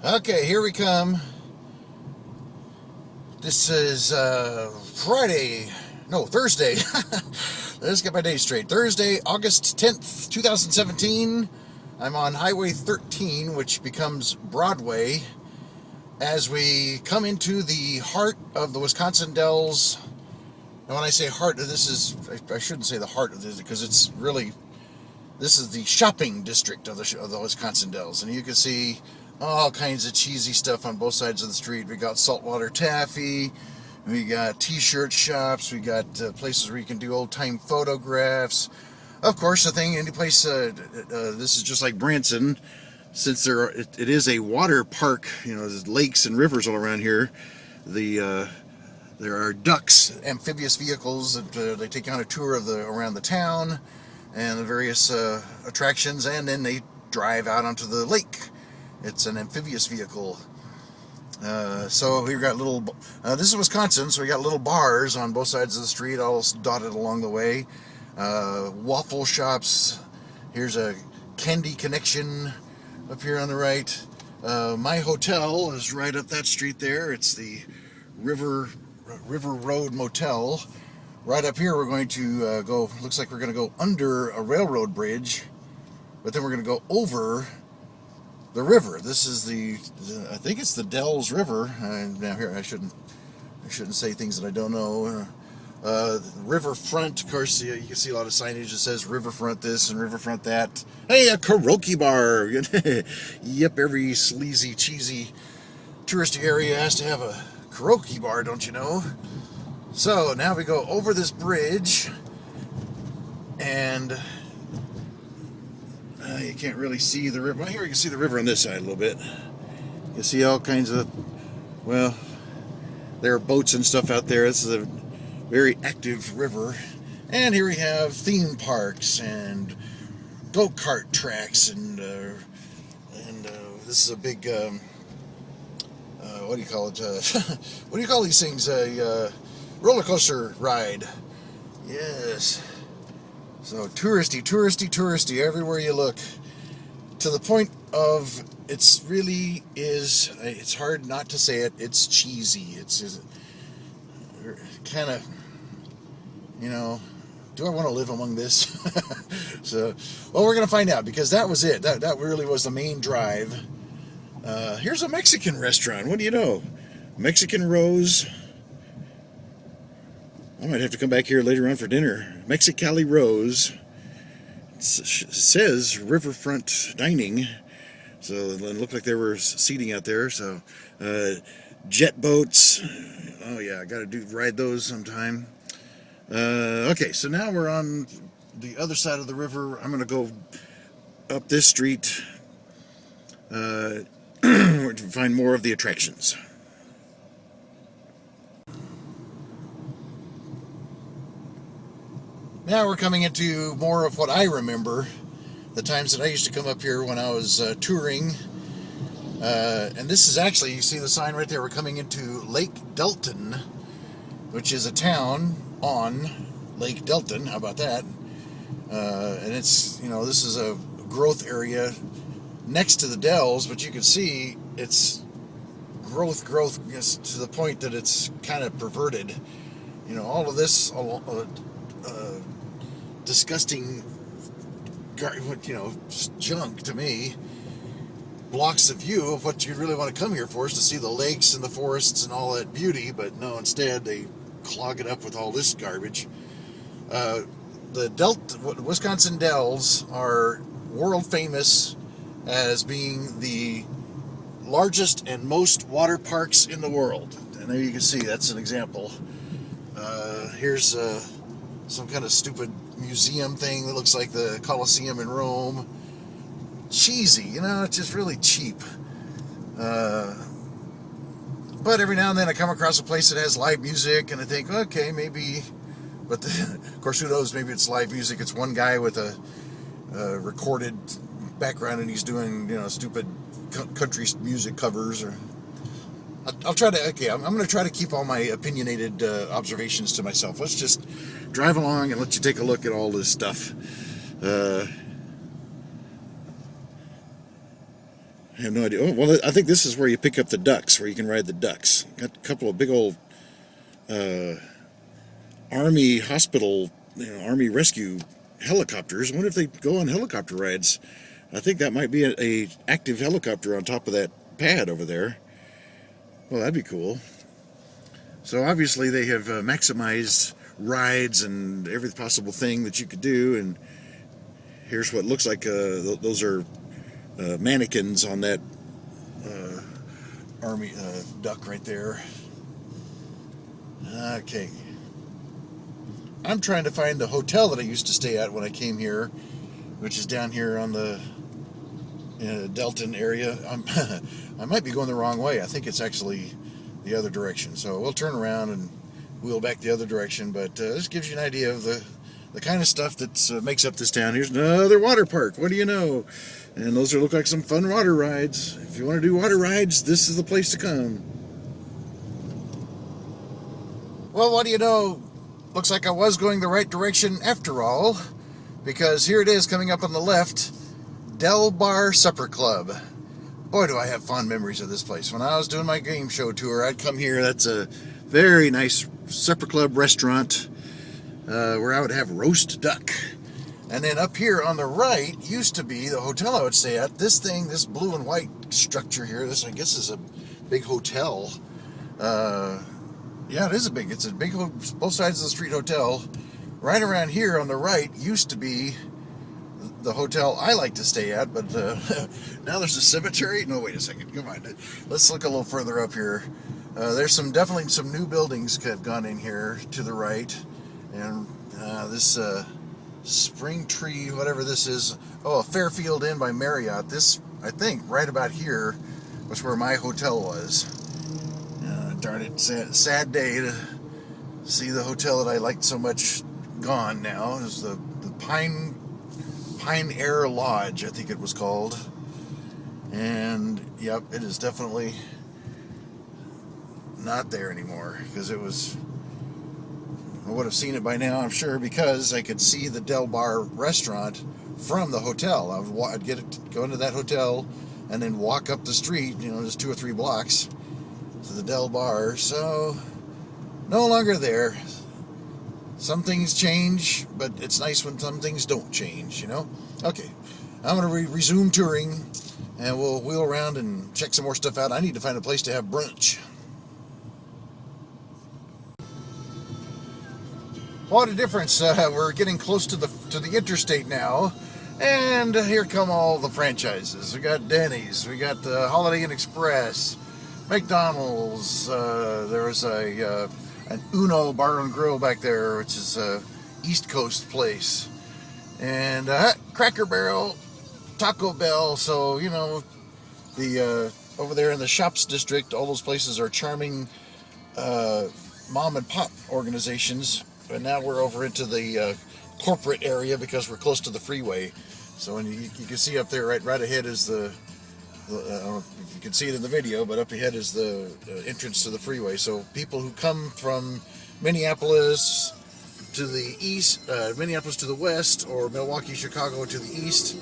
Okay, here we come. This is Thursday. Let's get my day straight. Thursday, August 10th, 2017. I'm on Highway 13, which becomes Broadway, as we come into the heart of the Wisconsin Dells. And when I say heart, I shouldn't say the heart of this, because this is the shopping district of the Wisconsin Dells. And you can see all kinds of cheesy stuff on both sides of the street. We got saltwater taffy, we got t-shirt shops, we got places where you can do old-time photographs. Of course, any place, this is just like Branson, since it is a water park, there's lakes and rivers all around here. There are ducks, amphibious vehicles that they take on a tour around the town and the various attractions, and then they drive out onto the lake. It's an amphibious vehicle. So we got this is Wisconsin, so we got little bars on both sides of the street, all dotted along the way. Waffle shops. Here's a Candy Connection up here on the right. My hotel is right up that street there. It's the River Road Motel. Right up here, we're going to go. Looks like we're going to go under a railroad bridge, but then we're going to go over the river. This is I think it's the Dells River. Now here, I shouldn't say things that I don't know. Riverfront, of course, you can see a lot of signage that says Riverfront this and Riverfront that. Hey, a karaoke bar. Yep, every sleazy, cheesy, touristy area has to have a karaoke bar, don't you know? So now we go over this bridge, and you can't really see the river. Well, here you can see the river on this side a little bit. You can see all kinds of, there are boats and stuff out there. This is a very active river. And here we have theme parks and go-kart tracks, and this is a big, what do you call it? What do you call these things? A roller coaster ride. Yes. So touristy everywhere you look. To the point of it's hard not to say it. It's cheesy. It's kind of, do I want to live among this? So, well, we're going to find out, because that was it. That really was the main drive. Here's a Mexican restaurant. What do you know? Mexican Rose. I might have to come back here later on for dinner. Mexicali Rose. It says Riverfront Dining. So it looked like there were seating out there. So jet boats. Oh yeah, I got to ride those sometime. Okay, so now we're on the other side of the river. I'm going to go up this street to find more of the attractions. Now we're coming into more of what I remember, the times that I used to come up here when I was touring. And this is actually, you see the sign right there, we're coming into Lake Delton, which is a town on Lake Delton. How about that? And it's, this is a growth area next to the Dells, but you can see it's growth, to the point that it's kind of perverted. All of this disgusting, junk to me blocks the view of what you really want to come here for, is to see the lakes and the forests and all that beauty. But no, instead they clog it up with all this garbage. The Wisconsin Dells are world famous as being the largest and most water parks in the world. And there you can see, that's an example. Here's some kind of stupid museum thing that looks like the Colosseum in Rome. Cheesy, it's just really cheap. But every now and then I come across a place that has live music, and I think, okay, maybe. But of course, who knows? Maybe it's live music. It's one guy with a recorded background, and he's doing, stupid country music covers. Or I'll try to. Okay, I'm going to try to keep all my opinionated observations to myself. Let's just drive along and let you take a look at all this stuff. I have no idea. Oh, well, I think this is where you pick up the ducks, where you can ride the ducks. Got a couple of big old Army hospital, Army rescue helicopters. I wonder if they go on helicopter rides. I think that might be a active helicopter on top of that pad over there. Well, that'd be cool. So obviously they have maximized rides and every possible thing that you could do. And here's what looks like those are mannequins on that Army duck right there. Okay. I'm trying to find the hotel that I used to stay at when I came here, which is down here on the Delton area. I might be going the wrong way. I think it's actually the other direction. So we'll turn around and wheel back the other direction. But this gives you an idea of the kind of stuff that makes up this town. Here's another water park. What do you know? And those look like some fun water rides. If you want to do water rides, this is the place to come. Well, what do you know? Looks like I was going the right direction after all, because here it is coming up on the left, Del Bar Supper Club. Boy, do I have fond memories of this place. When I was doing my game show tour, I'd come here. That's a very nice supper club restaurant where I would have roast duck. And then up here on the right used to be the hotel I would stay at. This blue and white structure here, this I guess is a big hotel. Yeah, it's a big, both sides of the street hotel. Right around here on the right used to be the hotel I like to stay at, but now there's a cemetery. No, wait a second, come on. Let's look a little further up here. There's definitely some new buildings have gone in here to the right. And this Spring Tree, whatever this is. Oh, a Fairfield Inn by Marriott. This, I think, right about here was where my hotel was. Darn it, sad day to see the hotel that I liked so much gone now. It was the Pine Air Lodge, I think it was called. And, yep, it is definitely not there anymore, because it was... I would have seen it by now, I'm sure, because I could see the Del Bar restaurant from the hotel. I'd go into that hotel and then walk up the street, just 2 or 3 blocks to the Del Bar. So, no longer there. Some things change, but it's nice when some things don't change, Okay, I'm going to resume touring, and we'll wheel around and check some more stuff out. I need to find a place to have brunch. What a difference. We're getting close to the interstate now, and here come all the franchises. We got Denny's, we got the Holiday Inn Express, McDonald's, there was an Uno Bar and Grill back there, which is a East Coast place, and Cracker Barrel, Taco Bell. So, the over there in the Shops District, all those places are charming mom and pop organizations. But now we're over into the corporate area because we're close to the freeway. So when you can see up there, right ahead is I don't know if you can see it in the video, but up ahead is the entrance to the freeway. So people who come from Minneapolis to the east, Minneapolis to the west, or Milwaukee, Chicago to the east,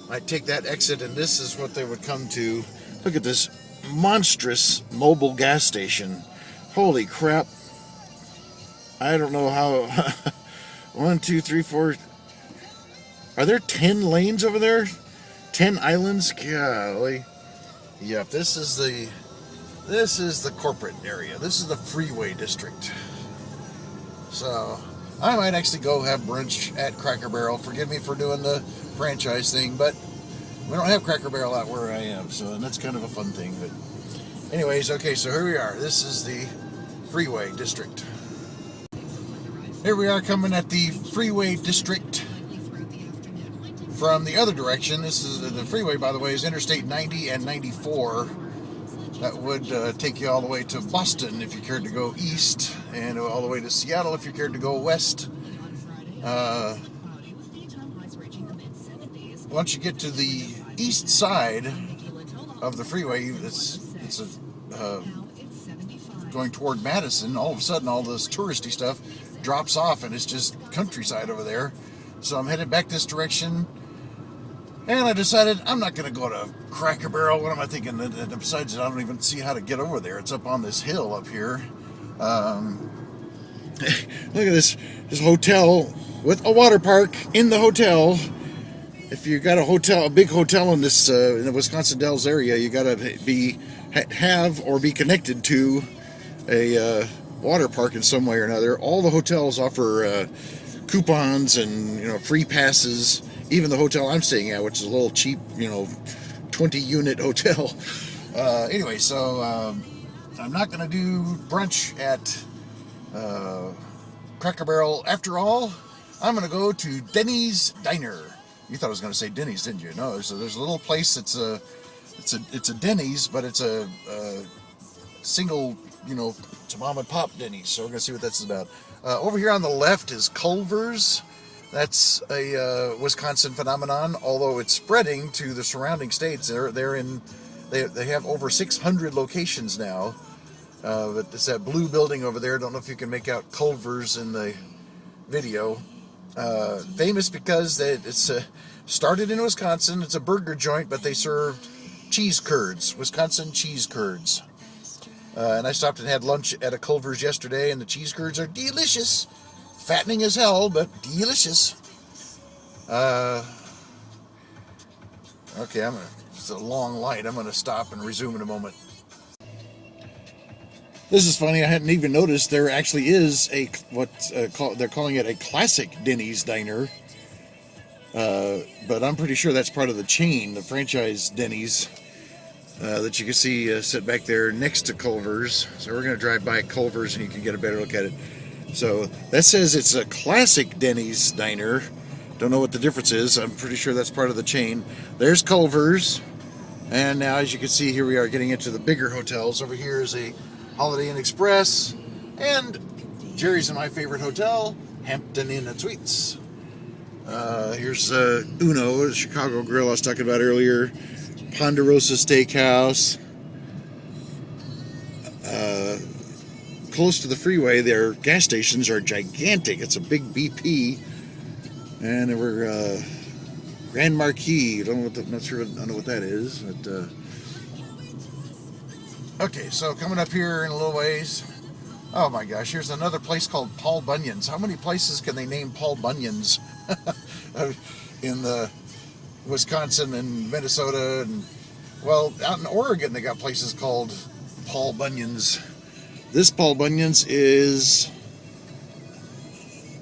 might take that exit, and this is what they would come to. Look at this monstrous mobile gas station. Holy crap. I don't know how. 1, 2, 3, 4. Are there 10 lanes over there? 10 islands? Golly. Yep, this is the corporate area. This is the freeway district. So I might actually go have brunch at Cracker Barrel. Forgive me for doing the franchise thing, but we don't have Cracker Barrel out where I am, so that's kind of a fun thing. But anyways, okay, so here we are. This is the freeway district. Here we are coming at the freeway district from the other direction. This is the freeway, by the way, is Interstate 90 and 94. That would take you all the way to Boston if you cared to go east, and all the way to Seattle if you cared to go west. Once you get to the east side of the freeway, it's going toward Madison. All of a sudden, all this touristy stuff drops off, and it's just countryside over there. So I'm headed back this direction. And I decided I'm not going to go to Cracker Barrel. What am I thinking? And besides, I don't even see how to get over there. It's up on this hill up here. Look at this hotel with a water park in the hotel. If you got a big hotel in this in the Wisconsin Dells area, you got to have or be connected to a water park in some way or another. All the hotels offer coupons and free passes. Even the hotel I'm staying at, which is a little cheap, 20-unit hotel. Anyway, so I'm not going to do brunch at Cracker Barrel. After all, I'm going to go to Denny's Diner. You thought I was going to say Denny's, didn't you? No, so there's a little place that's it's a Denny's, but it's a single, it's a mom and pop Denny's. So we're going to see what that's about. Over here on the left is Culver's. That's a Wisconsin phenomenon, although it's spreading to the surrounding states. They have over 600 locations now. But it's that blue building over there. Don't know if you can make out Culver's in the video. Famous because it's started in Wisconsin. It's a burger joint, but they served cheese curds, Wisconsin cheese curds. And I stopped and had lunch at a Culver's yesterday, and the cheese curds are delicious. Fattening as hell, but delicious. Okay, it's a long light. I'm gonna stop and resume in a moment. This is funny. I hadn't even noticed there actually is they're calling it a classic Denny's diner. But I'm pretty sure that's part of the chain, the franchise Denny's, that you can see sit back there next to Culver's. So we're gonna drive by Culver's and you can get a better look at it. So that says it's a classic Denny's diner. Don't know what the difference is. I'm pretty sure that's part of the chain. There's Culver's. And now, as you can see, here we are getting into the bigger hotels. Over here is a Holiday Inn Express. And Jerry's and my favorite hotel, Hampton Inn and Suites. Here's Uno, the Chicago Grill I was talking about earlier. Ponderosa Steakhouse. Close to the freeway, their gas stations are gigantic. It's a big BP, and there were Grand Marquis. Not sure. I don't know what that is, but okay. So coming up here in a little ways. Oh my gosh! Here's another place called Paul Bunyan's. How many places can they name Paul Bunyan's in the Wisconsin and Minnesota and out in Oregon they got places called Paul Bunyan's. This Paul Bunyan's is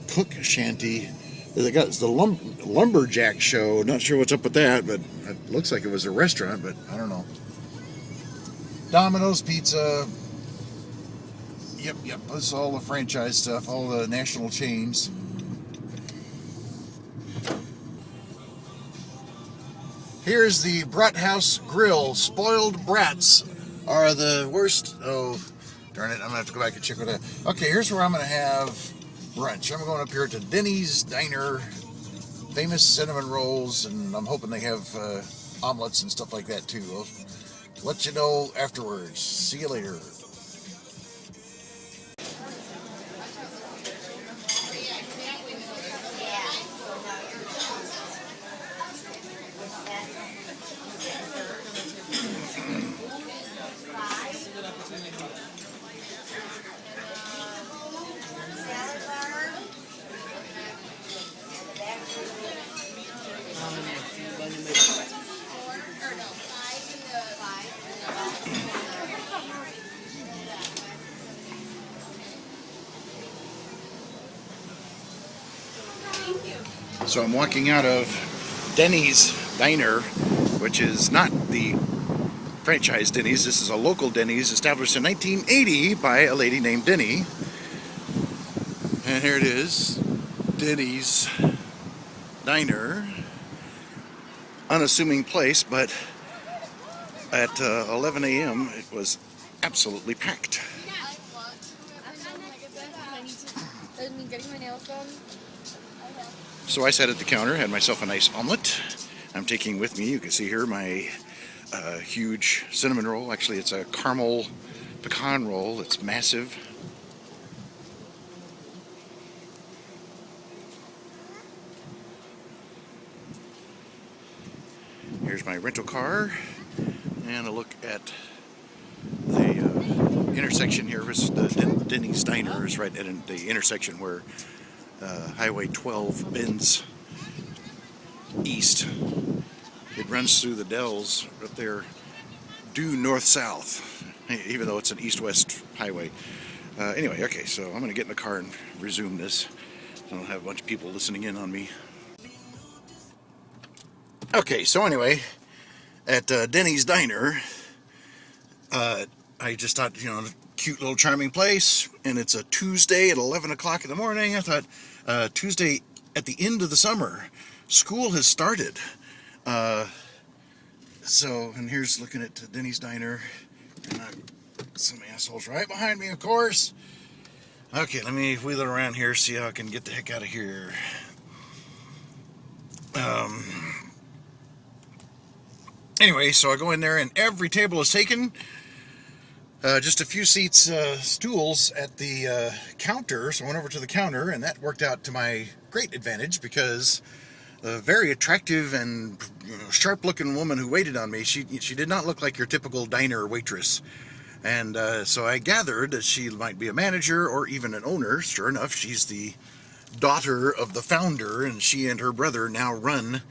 Cook Shanty. They got the Lumberjack Show. Not sure what's up with that, but it looks like it was a restaurant, but I don't know. Domino's Pizza. Yep. This is all the franchise stuff, all the national chains. Here's the Brat House Grill. Spoiled brats are the worst. Oh, darn it. I'm going to have to go back and check with that. Okay, here's where I'm going to have brunch. I'm going up here to Denny's Diner. Famous cinnamon rolls, and I'm hoping they have omelets and stuff like that too. I'll let you know afterwards. See you later. So I'm walking out of Denny's Diner, which is not the franchise Denny's. This is a local Denny's established in 1980 by a lady named Denny. And here it is, Denny's Diner. Unassuming place, but at 11 a.m. it was absolutely packed. So I sat at the counter, had myself a nice omelet. I'm taking with me, you can see here, my huge cinnamon roll. Actually, it's a caramel pecan roll. It's massive. Here's my rental car, and a look at the intersection here. The Denny's Diner is right at the intersection where Highway 12 bends east. It runs through the Dells up there, due north-south, even though it's an east-west highway. Anyway, okay, so I'm going to get in the car and resume this. I don't have a bunch of people listening in on me. Okay, so anyway, at Denny's Diner, I just thought, cute little charming place, and it's a Tuesday at 11 o'clock in the morning. I thought, Tuesday at the end of the summer, school has started. And here's looking at Denny's Diner, and some assholes right behind me, of course. Okay, let me wheel it around here, see how I can get the heck out of here. Anyway, so I go in there, and every table is taken. Just a few seats, stools at the counter, so I went over to the counter, and that worked out to my great advantage, because a very attractive and sharp-looking woman who waited on me, she did not look like your typical diner waitress. And so I gathered that she might be a manager or even an owner. Sure enough, she's the daughter of the founder, and she and her brother now run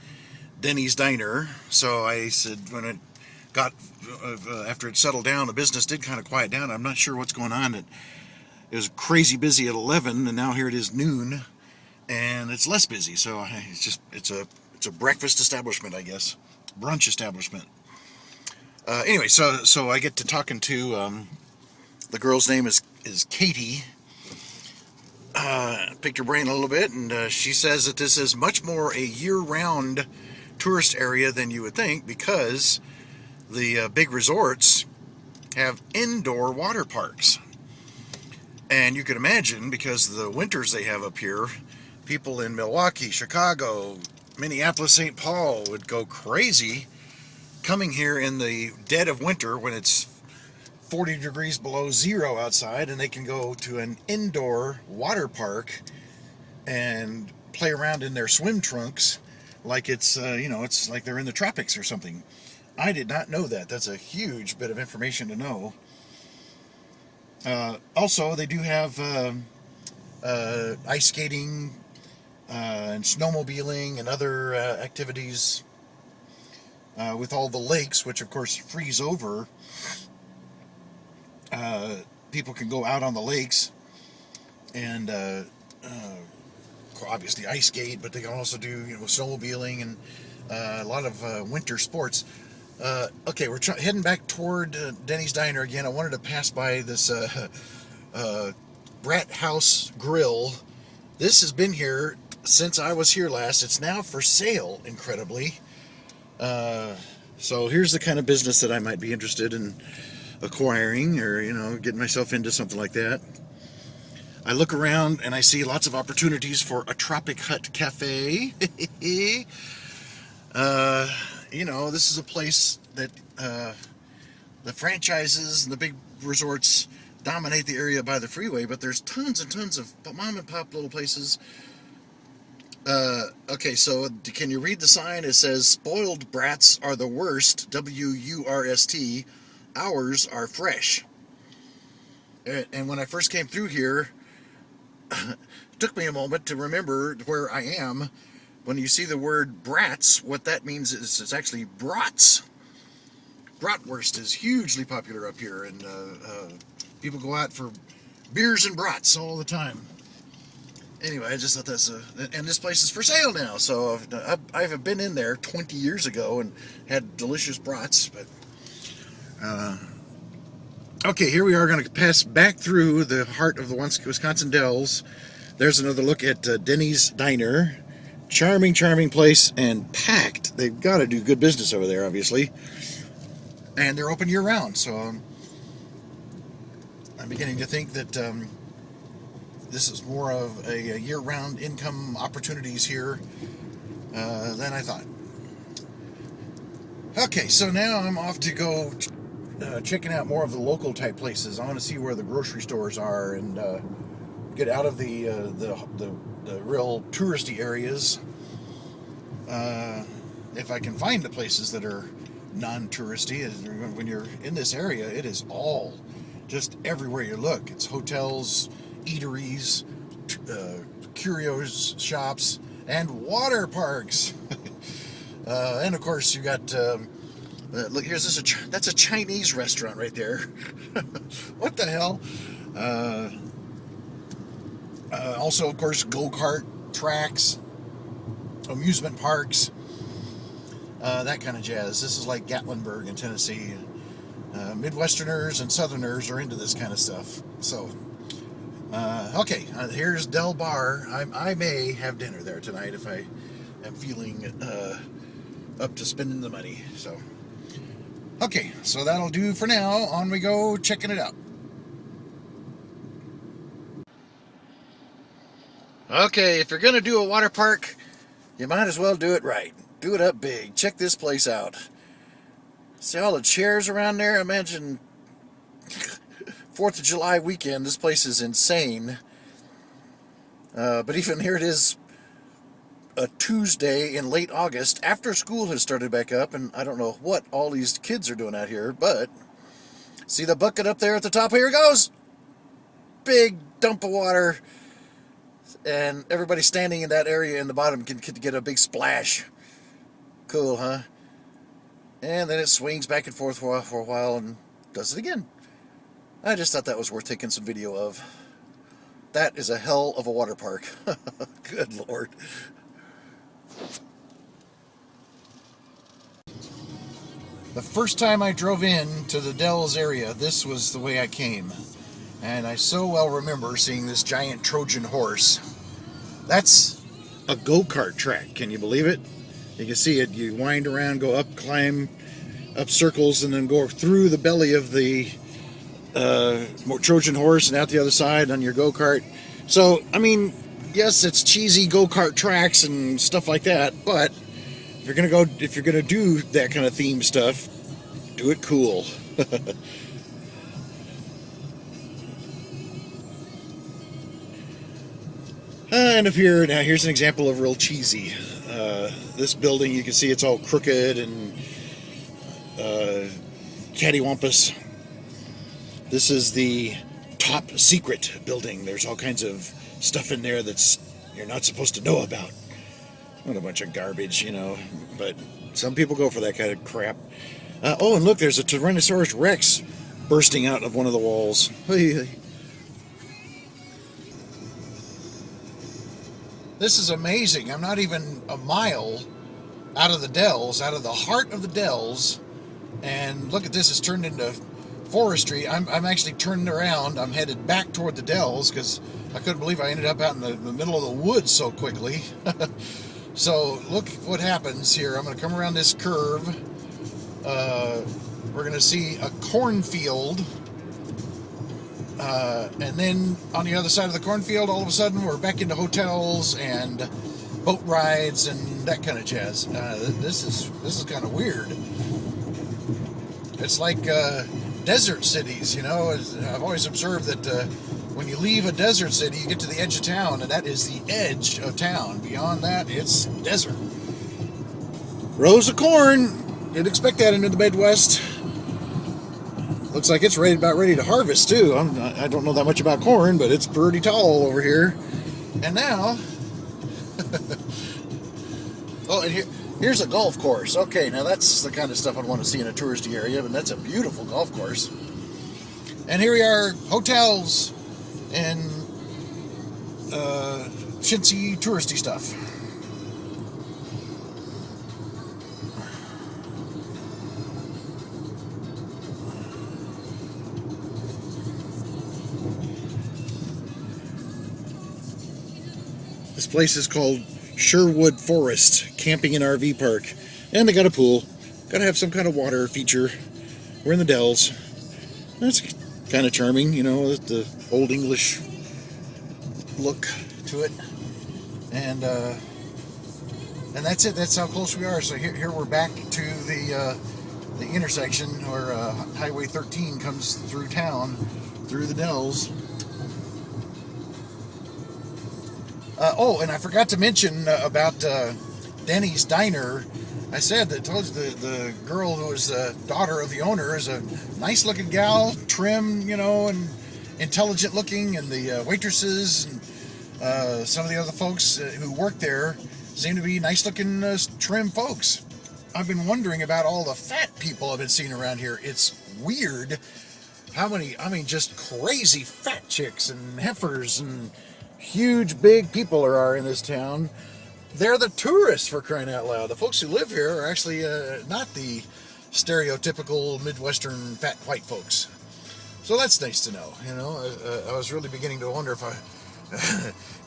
Denny's Diner. So I said, when it got, after it settled down, the business did kind of quiet down. I'm not sure what's going on. It was crazy busy at 11, and now here it is noon, and it's less busy. So it's a breakfast establishment, I guess, brunch establishment. Anyway, so I get to talking to the girl's name is Katie. Picked her brain a little bit, and she says that this is much more a year-round tourist area than you would think, because the big resorts have indoor water parks. And you can imagine, because of the winters they have up here, people in Milwaukee, Chicago, Minneapolis, St. Paul would go crazy coming here in the dead of winter when it's 40 degrees below zero outside, and they can go to an indoor water park and play around in their swim trunks like it's, it's like they're in the tropics or something. I did not know that. That's a huge bit of information to know. Also, they do have ice skating and snowmobiling and other activities with all the lakes, which of course freeze over. People can go out on the lakes and obviously ice skate, but they can also do snowmobiling and a lot of winter sports. Okay, we're heading back toward Denny's Diner again. I wanted to pass by this Brat House Grill. This has been here since I was here last. It's now for sale, incredibly. So here's the kind of business that I might be interested in acquiring, or getting myself into something like that. I look around and I see lots of opportunities for a Tropic Hut Cafe. This is a place that the franchises and the big resorts dominate the area by the freeway, but there's tons and tons of mom and pop little places. Okay, so can you read the sign? It says, "Spoiled brats are the worst, WURST, ours are fresh." And when I first came through here, it took me a moment to remember where I am. When you see the word brats, what that means is it's actually brats. Bratwurst is hugely popular up here, and people go out for beers and brats all the time. Anyway, I just thought and this place is for sale now, so I've been in there 20 years ago and had delicious brats, but okay, here we are going to pass back through the heart of the Wisconsin Dells. There's another look at Denny's Diner. Charming, charming place, and packed. They've got to do good business over there, obviously. And they're open year-round, so I'm beginning to think that this is more of a year-round income opportunities here than I thought. Okay, so now I'm off to go checking out more of the local type places. I want to see where the grocery stores are and get out of the real touristy areas. if I can find the places that are non-touristy. When you're in this area, it is all just everywhere you look. It's hotels, eateries, curios shops, and water parks. And of course, you got look, that's a Chinese restaurant right there. What the hell? Also, of course, go-kart tracks, amusement parks, that kind of jazz. This is like Gatlinburg in Tennessee. Midwesterners and Southerners are into this kind of stuff. So, okay, here's Del Bar. I may have dinner there tonight if I am feeling up to spending the money. So, okay, so that'll do for now. On we go, checking it out. Okay, if you're going to do a water park, you might as well do it right. Do it up big. Check this place out. See all the chairs around there? Imagine 4th of July weekend. This place is insane. But even here it is, a Tuesday in late August, after school has started back up, and I don't know what all these kids are doing out here, but see the bucket up there at the top? Here it goes! Big dump of water. And everybody standing in that area in the bottom can get a big splash. Cool, huh? And then it swings back and forth for a while and does it again. I just thought that was worth taking some video of. That is a hell of a water park. Good Lord. The first time I drove in to the Dells area, this was the way I came. And I so well remember seeing this giant Trojan horse. That's a go-kart track. Can you believe it? You can see it. You wind around, go up, climb up circles, and then go through the belly of the Trojan horse and out the other side on your go-kart. So, I mean, yes, it's cheesy go-kart tracks and stuff like that, but if you're gonna do that kind of theme stuff, do it cool. And up here, now here's an example of real cheesy. This building, you can see it's all crooked and cattywampus. This is the top secret building. There's all kinds of stuff in there that's you're not supposed to know about. What a bunch of garbage, you know. But some people go for that kind of crap. Oh, and look, there's a Tyrannosaurus Rex bursting out of one of the walls. This is amazing. I'm not even a mile out of the Dells, out of the heart of the Dells. And look at this, it's turned into forestry. I'm actually turning around. I'm headed back toward the Dells because I couldn't believe I ended up out in the middle of the woods so quickly. So look what happens here. I'm going to come around this curve. We're going to see a cornfield. And then on the other side of the cornfield, all of a sudden, we're back into hotels and boat rides and that kind of jazz. This is kind of weird. It's like desert cities, you know. I've always observed that when you leave a desert city, you get to the edge of town, and that is the edge of town. Beyond that, it's desert. Rows of corn. You'd expect that into the Midwest. Looks like it's about ready to harvest, too. I don't know that much about corn, but it's pretty tall over here. And now... oh, and here's a golf course. Okay, now that's the kind of stuff I'd want to see in a touristy area, but that's a beautiful golf course. And here we are, hotels and chintzy touristy stuff. This place is called Sherwood Forest Camping and RV Park. And they got a pool. Got to have some kind of water feature. We're in the Dells. That's kind of charming, you know, the old English look to it. And that's it. That's how close we are. So here we're back to the intersection where Highway 13 comes through town, through the Dells. Oh, and I forgot to mention about Denny's Diner. I said that told you the girl who was the daughter of the owner is a nice looking gal, trim, and intelligent looking, and the waitresses and some of the other folks who work there seem to be nice looking, trim folks. I've been wondering about all the fat people I've been seeing around here. It's weird how many, just crazy fat chicks and heifers and huge, big people there are in this town. They're the tourists, for crying out loud. The folks who live here are actually not the stereotypical Midwestern fat white folks. So that's nice to know. I was really beginning to wonder if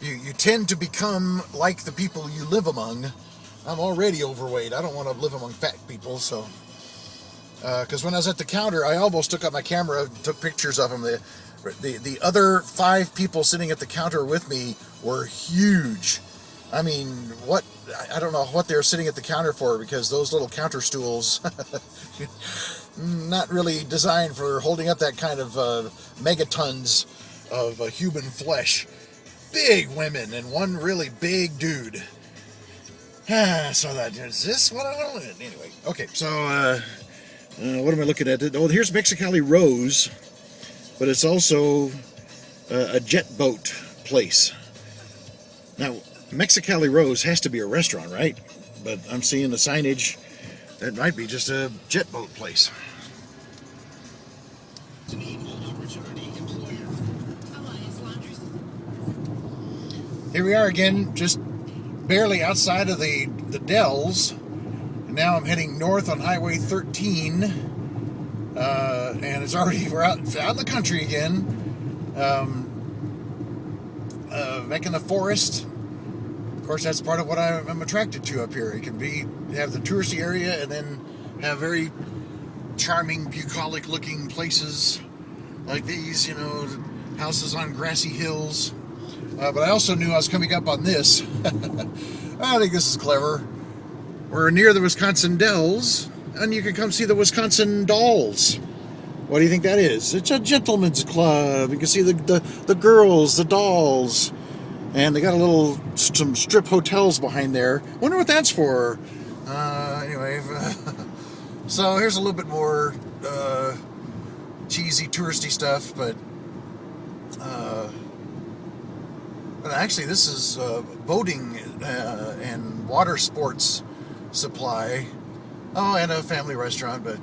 you tend to become like the people you live among. I'm already overweight. I don't want to live among fat people, so. Because when I was at the counter, I almost took out my camera, took pictures of them. The other 5 people sitting at the counter with me were huge. I mean, I don't know what they were sitting at the counter for, because those little counter stools, not really designed for holding up that kind of megatons of human flesh. Big women and one really big dude. So is this what I want to do? Anyway, okay, so what am I looking at? Oh, here's Mexicali Rose, but it's also a jet boat place. Now, Mexicali Rose has to be a restaurant, right? But I'm seeing the signage. That might be just a jet boat place. Here we are again, just barely outside of the Dells. And now I'm heading north on Highway 13. And it's already, we're out in the country again. Back in the forest. Of course, that's part of what I'm attracted to up here. It can have the touristy area and then have very charming, bucolic-looking places like these, houses on grassy hills. But I also knew I was coming up on this. I think this is clever. We're near the Wisconsin Dells, and you can come see the Wisconsin Dolls. What do you think that is? It's a gentleman's club. You can see the girls, the dolls. And they got some strip hotels behind there. Wonder what that's for. Anyway, so here's a little bit more cheesy, touristy stuff, but actually this is boating and water sports supply. Oh, and a family restaurant, but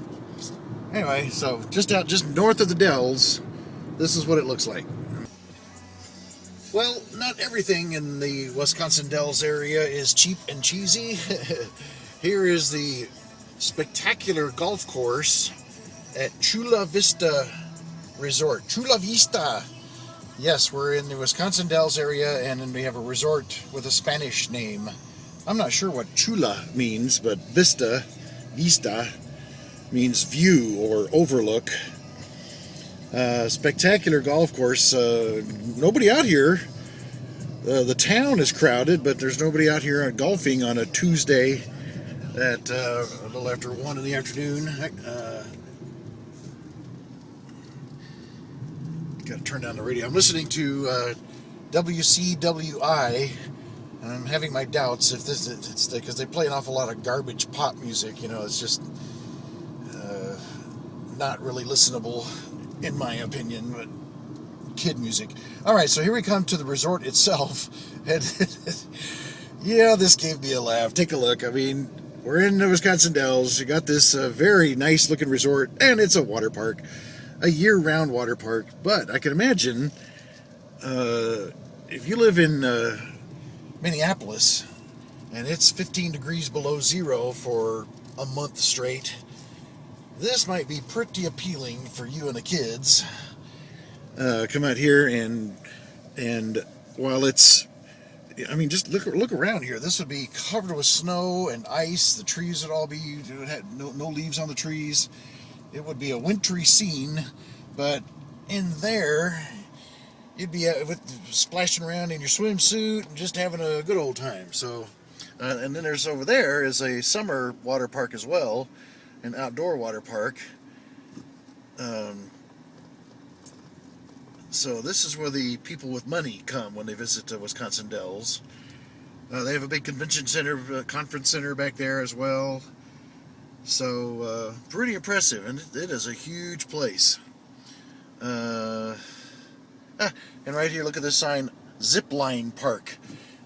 anyway, so just north of the Dells, this is what it looks like. Well, not everything in the Wisconsin Dells area is cheap and cheesy. Here is the spectacular golf course at Chula Vista Resort. Chula Vista! Yes, we're in the Wisconsin Dells area, and then we have a resort with a Spanish name. I'm not sure what Chula means, but Vista means view or overlook. Spectacular golf course. Nobody out here. The town is crowded, but there's nobody out here golfing on a Tuesday at a little after 1 in the afternoon. Got to turn down the radio. I'm listening to WCWI, and I'm having my doubts if it's because they play an awful lot of garbage pop music. It's just not really listenable, in my opinion, but kid music. All right, so here we come to the resort itself. And yeah, this gave me a laugh. Take a look. I mean, we're in the Wisconsin Dells. You got this very nice looking resort, and it's a water park, a year-round water park. But I can imagine if you live in Minneapolis and it's 15 degrees below zero for a month straight, this might be pretty appealing for you and the kids. Come out here and while it's, just look around here. This would be covered with snow and ice. The trees would all be had no leaves on the trees. It would be a wintry scene, but in there you'd be splashing around in your swimsuit and just having a good old time. So, and then there's over there is a summer water park as well, an outdoor water park. So this is where the people with money come when they visit the Wisconsin Dells. They have a big convention center, conference center back there as well. So pretty impressive, and it is a huge place. And right here, look at this sign, Zip Line Park.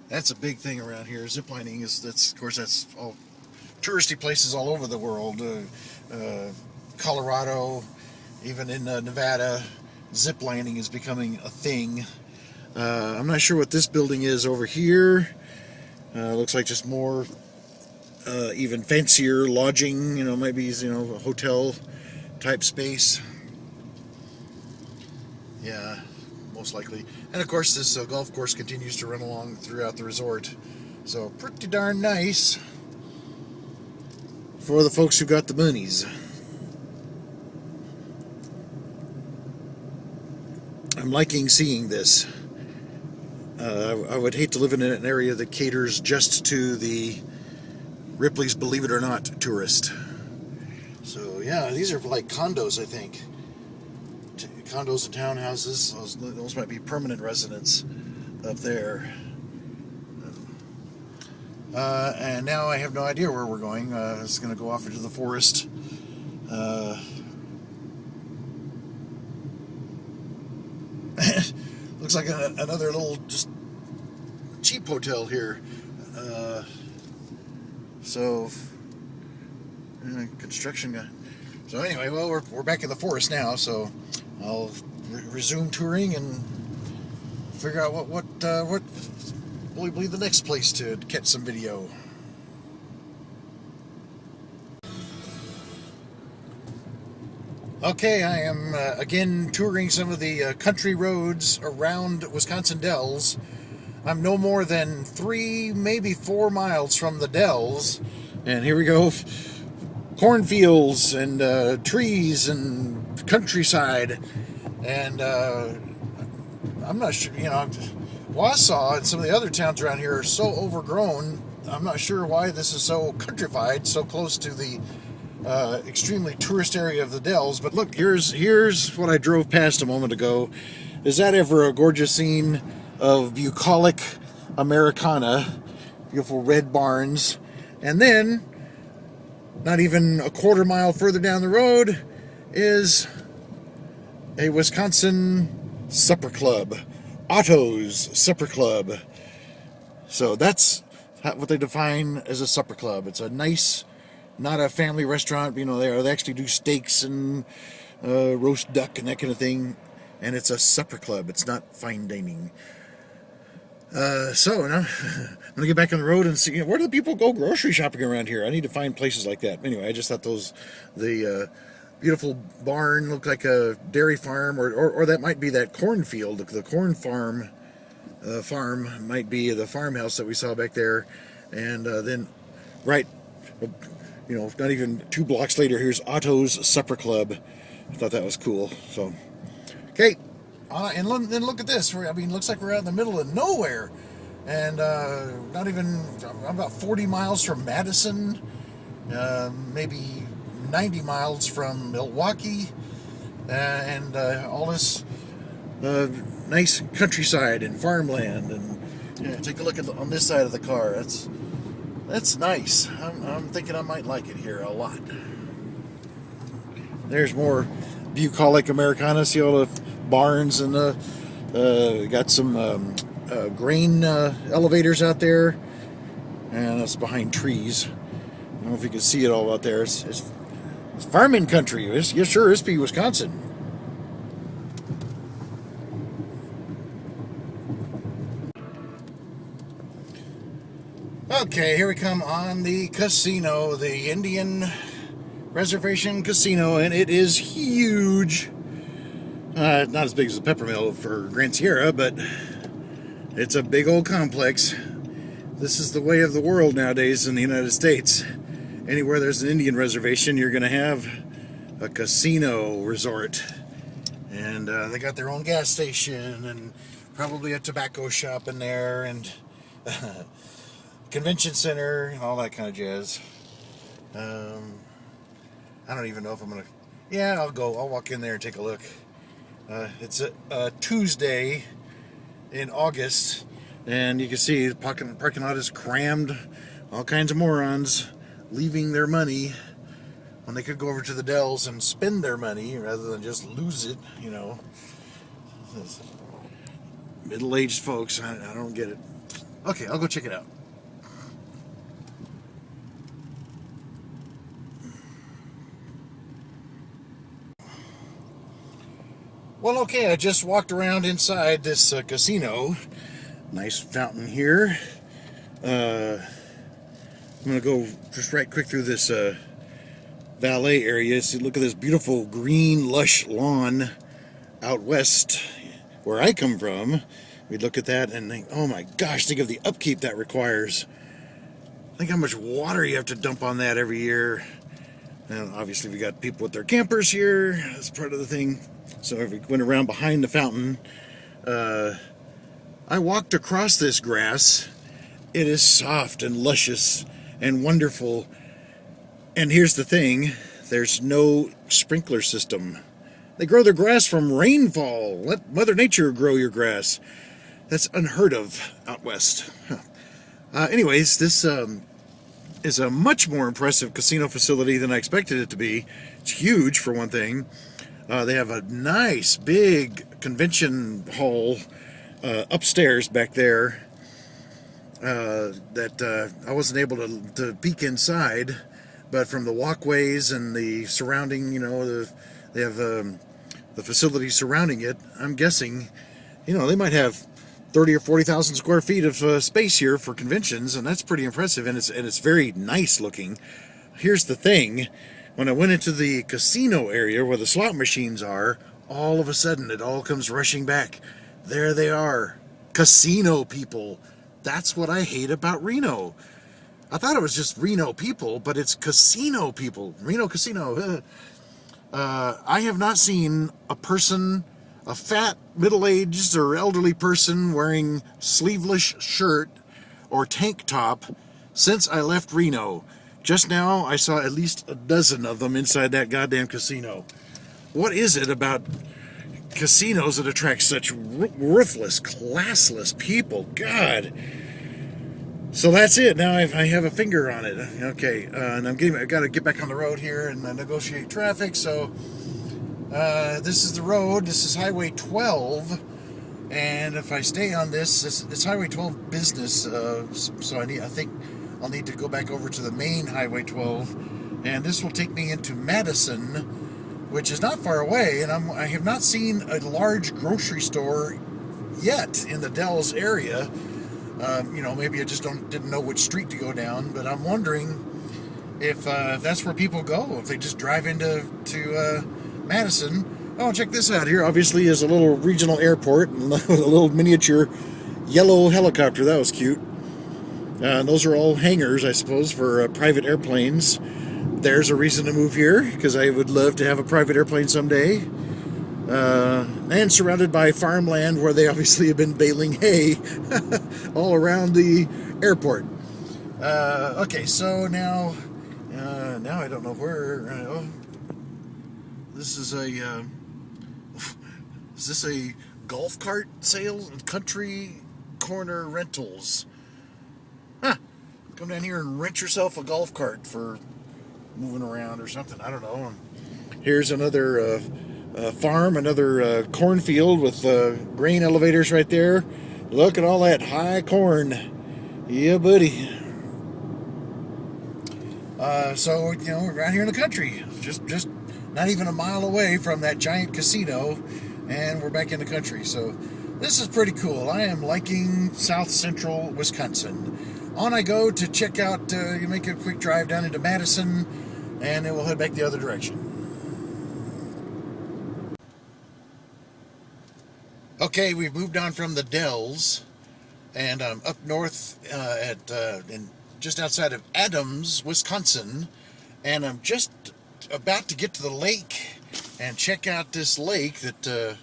That's a big thing around here. Ziplining that's all touristy places all over the world. Colorado, even in Nevada, ziplining is becoming a thing. I'm not sure what this building is over here. Looks like just more, even fancier lodging. Maybe a hotel type space. Yeah, most likely. And of course, this golf course continues to run along throughout the resort. So pretty darn nice for the folks who got the monies. I'm liking seeing this. I would hate to live in an area that caters just to the Ripley's Believe It or Not tourist. So yeah, these are like condos, I think. Condos and townhouses. Those might be permanent residents up there. And now I have no idea where we're going. It's going to go off into the forest. Looks like another little just cheap hotel here. Construction guy. So anyway, well, we're back in the forest now, so I'll resume touring and figure out what will be the next place to catch some video. Okay, I am again touring some of the country roads around Wisconsin Dells. I'm no more than 3, maybe 4 miles from the Dells, and here we go. Cornfields and trees and countryside, and I'm not sure, Wausau and some of the other towns around here are so overgrown. I'm not sure why this is so countrified, so close to the extremely tourist area of the Dells. But look, here's what I drove past a moment ago. Is that ever a gorgeous scene of bucolic Americana, beautiful red barns, and then not even a quarter mile further down the road is a Wisconsin supper club, Otto's Supper Club. So that's what they define as a supper club. It's a nice, not a family restaurant. They actually do steaks and roast duck and that kind of thing. And it's a supper club. It's not fine dining. So now I'm gonna get back on the road and see where do the people go grocery shopping around here. I need to find places like that. Anyway, I just thought the beautiful barn looked like a dairy farm, or that might be that cornfield, the corn farm. Farm might be the farmhouse that we saw back there, and then right, not even 2 blocks later, here's Otto's Supper Club. I thought that was cool. So, okay. And then look at this. Looks like we're out in the middle of nowhere. And not even, I'm about 40 miles from Madison, maybe 90 miles from Milwaukee, and all this nice countryside and farmland. And take a look on this side of the car. That's nice. I'm thinking I might like it here a lot. There's more bucolic Americana. See all the barns and got some grain elevators out there, and that's behind trees. I don't know if you can see it all out there. It's farming country. Yes, sure, it's Wisconsin. Okay, here we come on the casino, the Indian Reservation Casino, and it is huge. Not as big as the Peppermill for Grand Sierra, but it's a big old complex. This is the way of the world nowadays in the United States. Anywhere there's an Indian reservation, you're going to have a casino resort. And they got their own gas station and probably a tobacco shop in there and convention center and all that kind of jazz. I don't even know if I'm going to... Yeah, I'll walk in there and take a look. It's a Tuesday in August, And you can see the parking lot is crammed. All kinds of morons leaving their money when they could go over to the Dells and spend their money rather than just lose it, you know. Middle-aged folks, I don't get it. Okay, I'll go check it out. Well, okay, I just walked around inside this casino. Nice fountain here. I'm going to go just right quick through this valet area. See, look at this beautiful green, lush lawn out west where I come from. We look at that and think, oh my gosh, think of the upkeep that requires. Think how much water you have to dump on that every year. And obviously we got people with their campers here. That's part of the thing. So if we went around behind the fountain, I walked across this grass. It is soft and luscious and wonderful. And here's the thing, there's no sprinkler system. They grow their grass from rainfall. Let Mother Nature grow your grass. That's unheard of out west. Anyways, this is a much more impressive casino facility than I expected it to be. It's huge, for one thing. They have a nice, big convention hall upstairs back there that I wasn't able to peek inside, but from the walkways and the surrounding, you know, they have the facility surrounding it. I'm guessing, you know, they might have 30 or 40,000 square feet of space here for conventions, and that's pretty impressive, and it's very nice looking. Here's the thing. When I went into the casino area where the slot machines are, all of a sudden it all comes rushing back. There they are. Casino people. That's what I hate about Reno. I thought it was just Reno people, but it's casino people. Reno Casino. I have not seen a person, a fat, middle-aged or elderly person wearing sleeveless shirt or tank top since I left Reno. Just now, I saw at least a dozen of them inside that goddamn casino. What is it about casinos that attract such worthless, classless people? God. So that's it. Now I have a finger on it. Okay, and I got to get back on the road here and negotiate traffic. So this is the road. This is Highway 12, and if I stay on it's Highway 12 business. So I think I'll need to go back over to the main Highway 12, and this will take me into Madison, which is not far away. And I have not seen a large grocery store yet in the Dells area. You know, maybe I just didn't know which street to go down, but I'm wondering if that's where people go, if they just drive into Madison. Oh, check this out. Here obviously is a little regional airport, and a little miniature yellow helicopter. That was cute. Those are all hangars, I suppose, for private airplanes. There's a reason to move here, because I would love to have a private airplane someday. And surrounded by farmland where they obviously have been baling hay all around the airport. Okay, so now I don't know where. This is a golf cart sales? Country Corner Rentals. Huh. Come down here and rent yourself a golf cart for moving around or something. I don't know. Here's another farm, another cornfield with grain elevators right there. Look at all that high corn. Yeah, buddy. So, you know, we're out here in the country. Just not even a mile away from that giant casino, and we're back in the country. So this is pretty cool. I am liking South Central Wisconsin. On I go to check out, you make a quick drive down into Madison, and then we'll head back the other direction. Okay, we've moved on from the Dells, and I'm up north just outside of Adams, Wisconsin, and I'm just about to get to the lake and check out this lake that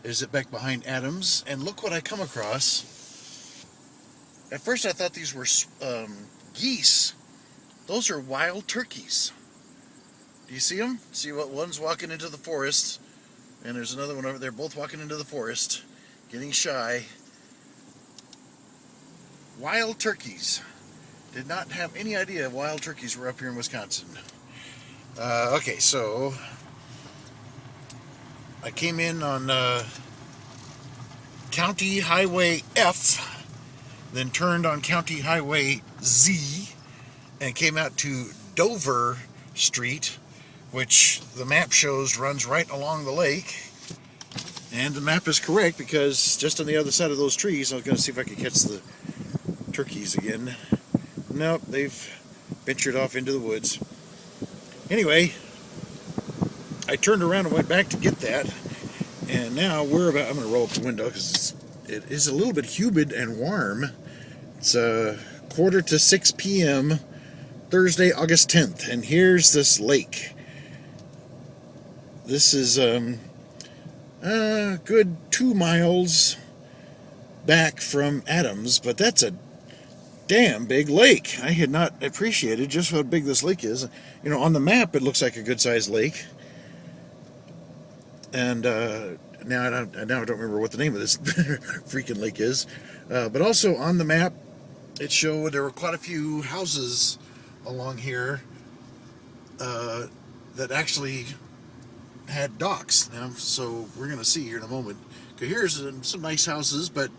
is back behind Adams, and look what I come across. At first I thought these were geese. Those are wild turkeys. Do you see them? See what one's walking into the forest, and there's another one over there, both walking into the forest, getting shy. Wild turkeys. Did not have any idea wild turkeys were up here in Wisconsin. Okay, so I came in on County Highway F, then turned on County Highway Z, and came out to Dover Street, which the map shows runs right along the lake. And the map is correct, because just on the other side of those trees, I was going to see if I could catch the turkeys again. Nope, they've ventured off into the woods. Anyway, I turned around and went back to get that, and now we're about, I'm going to roll up the window because it is a little bit humid and warm. It's 5:45 p.m. Thursday, August 10th, and here's this lake. This is a good 2 miles back from Adams, but that's a damn big lake. I had not appreciated just how big this lake is. You know, on the map it looks like a good-sized lake, and now I don't remember what the name of this freaking lake is. But also on the map, it showed there were quite a few houses along here that actually had docks. Now, so we're going to see here in a moment. Okay, here's some nice houses, but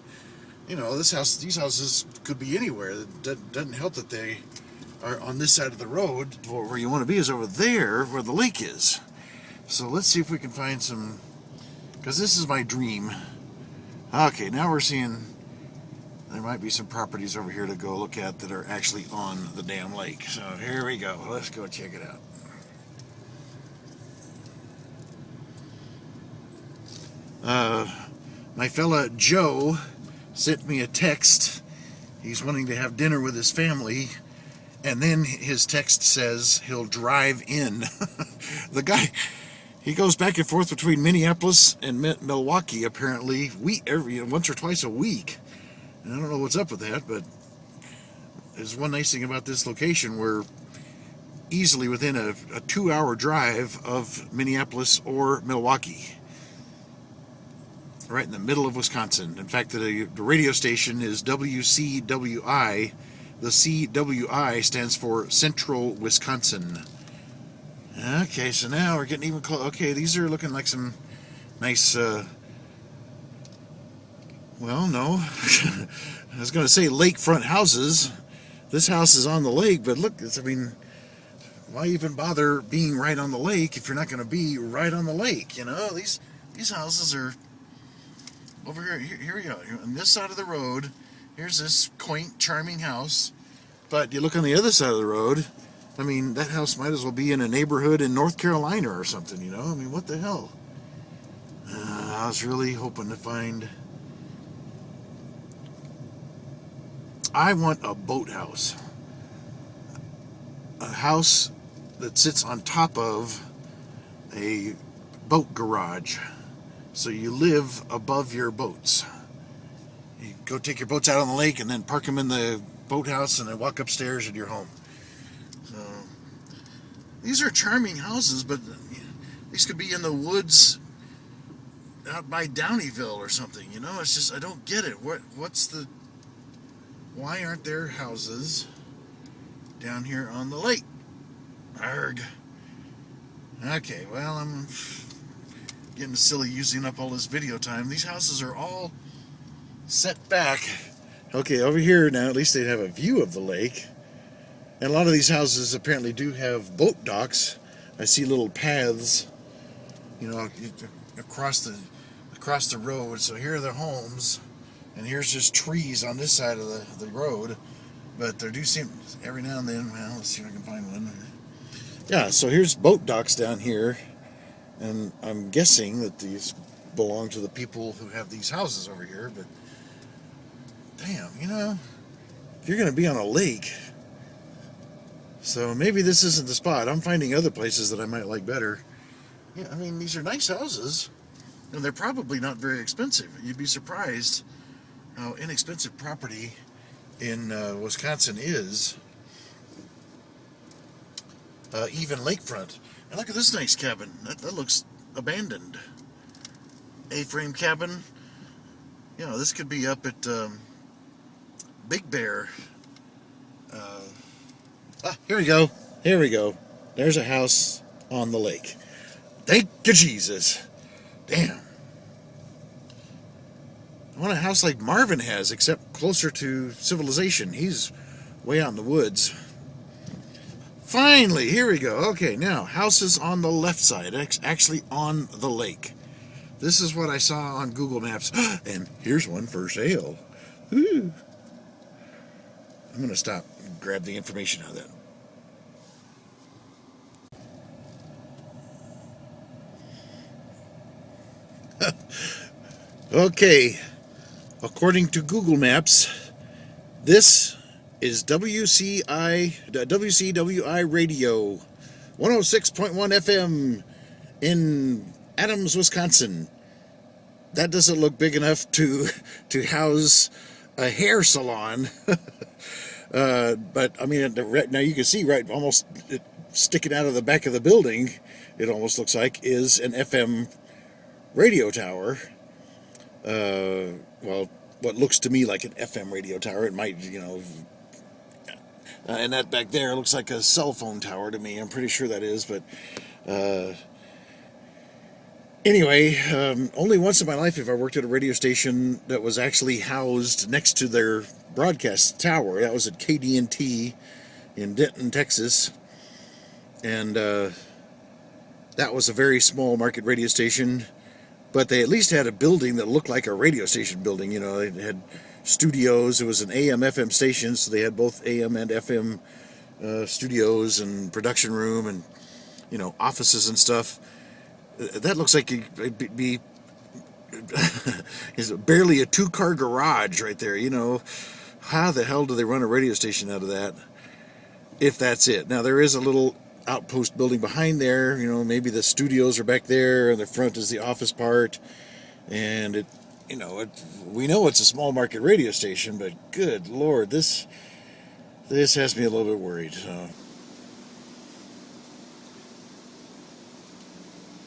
you know, these houses could be anywhere. It doesn't help that they are on this side of the road. Where you want to be is over there, where the lake is. So let's see if we can find some, because this is my dream. Okay, now we're seeing there might be some properties over here to go look at that are actually on the damn lake. So here we go. Let's go check it out. My fella Joe sent me a text. He's wanting to have dinner with his family, and then his text says he'll drive in. The guy, he goes back and forth between Minneapolis and Milwaukee apparently once or twice a week. And I don't know what's up with that, but there's one nice thing about this location. We're easily within a 2-hour drive of Minneapolis or Milwaukee. Right in the middle of Wisconsin. In fact, the radio station is WCWI. The CWI stands for Central Wisconsin. Okay, so now we're getting even close. Okay, these are looking like some nice, well, no. I was going to say lakefront houses. This house is on the lake, but look, I mean, why even bother being right on the lake if you're not going to be right on the lake, you know? These houses are over here. Here we go. On this side of the road, here's this quaint, charming house. But you look on the other side of the road, I mean, that house might as well be in a neighborhood in North Carolina or something, you know? I mean, what the hell? I was really hoping to find... I want a boathouse. A house that sits on top of a boat garage. So you live above your boats. You go take your boats out on the lake and then park them in the boathouse and then walk upstairs and you're home. So these are charming houses, but these could be in the woods out by Downeyville or something, you know? It's just, I don't get it. Why aren't there houses down here on the lake? Arrgh. Okay, well, I'm getting silly using up all this video time. These houses are all set back. Okay, over here now, at least they have a view of the lake. And a lot of these houses apparently do have boat docks. I see little paths, you know, across the road. So here are the homes, and here's just trees on this side of the road. But there do seem, every now and then, well, let's see if I can find one. Yeah, so here's boat docks down here. And I'm guessing that these belong to the people who have these houses over here, but damn, you know, if you're going to be on a lake, so maybe this isn't the spot. I'm finding other places that I might like better. Yeah, I mean, these are nice houses, and they're probably not very expensive. You'd be surprised how inexpensive property in Wisconsin is, even lakefront. And look at this nice cabin. That looks abandoned. A-frame cabin. You know, this could be up at Big Bear. Here we go. Here we go. There's a house on the lake. Thank you, Jesus. Damn. I want a house like Marvin has, except closer to civilization. He's way out in the woods. Finally, here we go. Okay, now, houses on the left side, actually on the lake. This is what I saw on Google Maps. And here's one for sale. Ooh. I'm going to stop and grab the information out of that. Okay, according to Google Maps, this is WCWI Radio, 106.1 FM in Adams, Wisconsin. That doesn't look big enough to house a hair salon. But I mean, now you can see right almost sticking out of the back of the building, it almost looks like, is an FM radio tower. Well, what looks to me like an FM radio tower. It might, and that back there looks like a cell phone tower to me. I'm pretty sure that is, but anyway, only once in my life have I worked at a radio station that was actually housed next to their broadcast tower. That was at KDNT in Denton, Texas, and that was a very small market radio station. But they at least had a building that looked like a radio station building. They had studios. It was an AM/FM station, so they had both AM and FM studios and production room and, offices and stuff. That looks like it'd be is barely a two-car garage right there. How the hell do they run a radio station out of that? If that's it. Now, there is a little outpost building behind there. Maybe the studios are back there, and the front is the office part. And we know it's a small market radio station, but good Lord, this has me a little bit worried.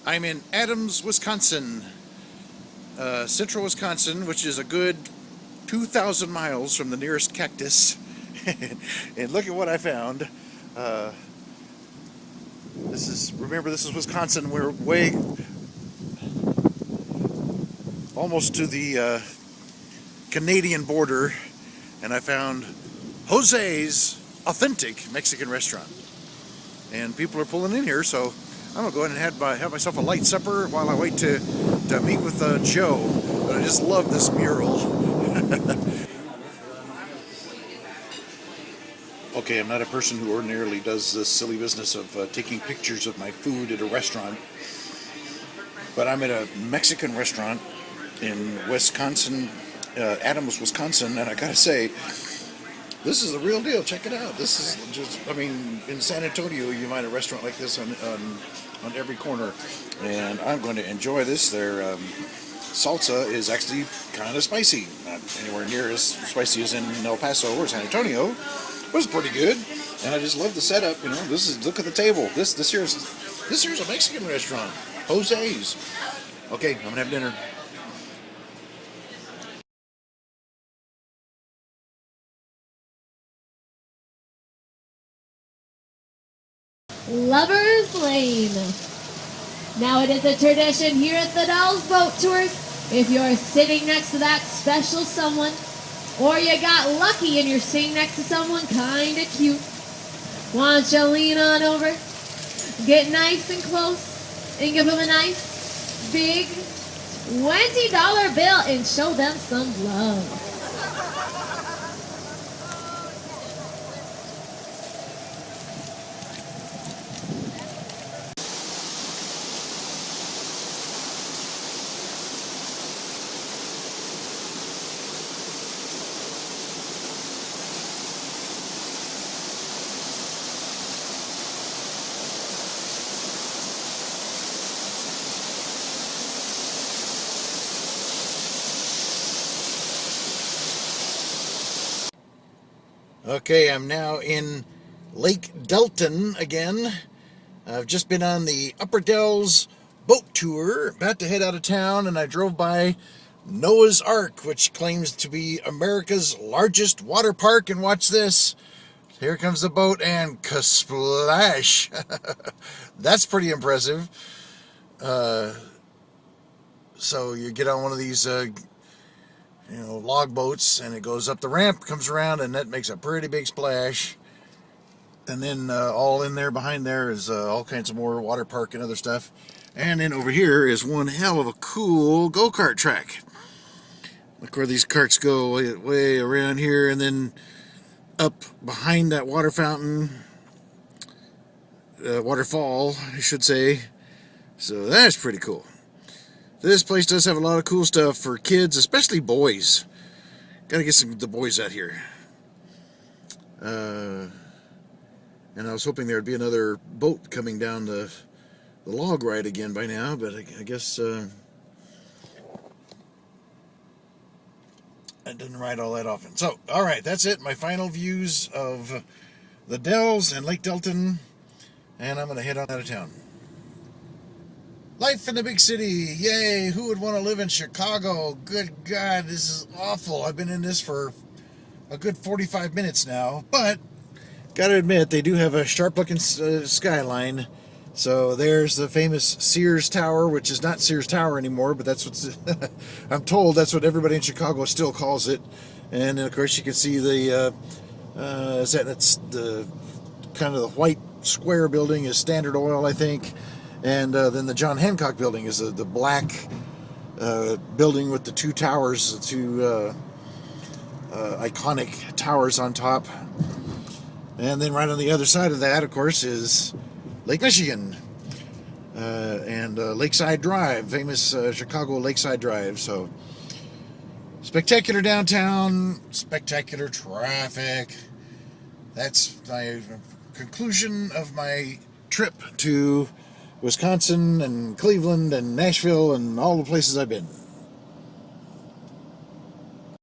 I'm in Adams, Wisconsin, central Wisconsin, which is a good 2,000 miles from the nearest cactus. And look at what I found. This is Wisconsin. We're way almost to the Canadian border, and I found Jose's Authentic Mexican Restaurant. And people are pulling in here, so I'm gonna go ahead and have myself a light supper while I wait to meet with Joe. But I just love this mural. Okay, I'm not a person who ordinarily does this silly business of taking pictures of my food at a restaurant, but I'm at a Mexican restaurant in Wisconsin, Adams, Wisconsin, and I gotta say, this is the real deal. Check it out. This is just, in San Antonio, you find a restaurant like this on every corner, and I'm going to enjoy this. Their salsa is actually kind of spicy, not anywhere near as spicy as in El Paso or San Antonio. It was pretty good, and I just love the setup. Look at the table. This here's a Mexican restaurant, Jose's. Okay, I'm gonna have dinner. Lover's Lane. Now it is a tradition here at the Dolls Boat Tours. If you're sitting next to that special someone, or you got lucky and you're sitting next to someone kind of cute, why don't you lean on over, get nice and close, and give them a nice, big $20 bill and show them some love. Okay, I'm now in Lake Delton again. I've just been on the Upper Dells boat tour, about to head out of town, and I drove by Noah's Ark, which claims to be America's largest water park. And watch this. Here comes the boat and ka-splash. That's pretty impressive. So you get on one of these, log boats, and it goes up the ramp, comes around, and that makes a pretty big splash. And then all in there, behind there, is all kinds of more water park and other stuff. And then over here is one hell of a cool go-kart track. Look where these karts go, way around here, and then up behind that water fountain, waterfall, I should say. So that's pretty cool. This place does have a lot of cool stuff for kids, especially boys. Gotta get the boys out here. And I was hoping there'd be another boat coming down the log ride again by now, but I guess I didn't ride all that often. So, alright, that's it. My final views of the Dells and Lake Delton, and I'm going to head on out of town. Life in the big city. Yay, who would want to live in Chicago? Good God, this is awful. I've been in this for a good 45 minutes now, but gotta admit, they do have a sharp-looking skyline. So there's the famous Sears Tower, which is not Sears Tower anymore, but that's what's I'm told that's what everybody in Chicago still calls it. And then, of course, you can see the that's the kind of the white square building is Standard Oil, I think, and then the John Hancock building is the black building with the two towers, the two iconic towers on top. And then right on the other side of that, of course, is Lake Michigan and Lakeside Drive, famous Chicago Lakeside Drive. So spectacular downtown, spectacular traffic. That's my conclusion of my trip to Wisconsin and Cleveland and Nashville and all the places I've been.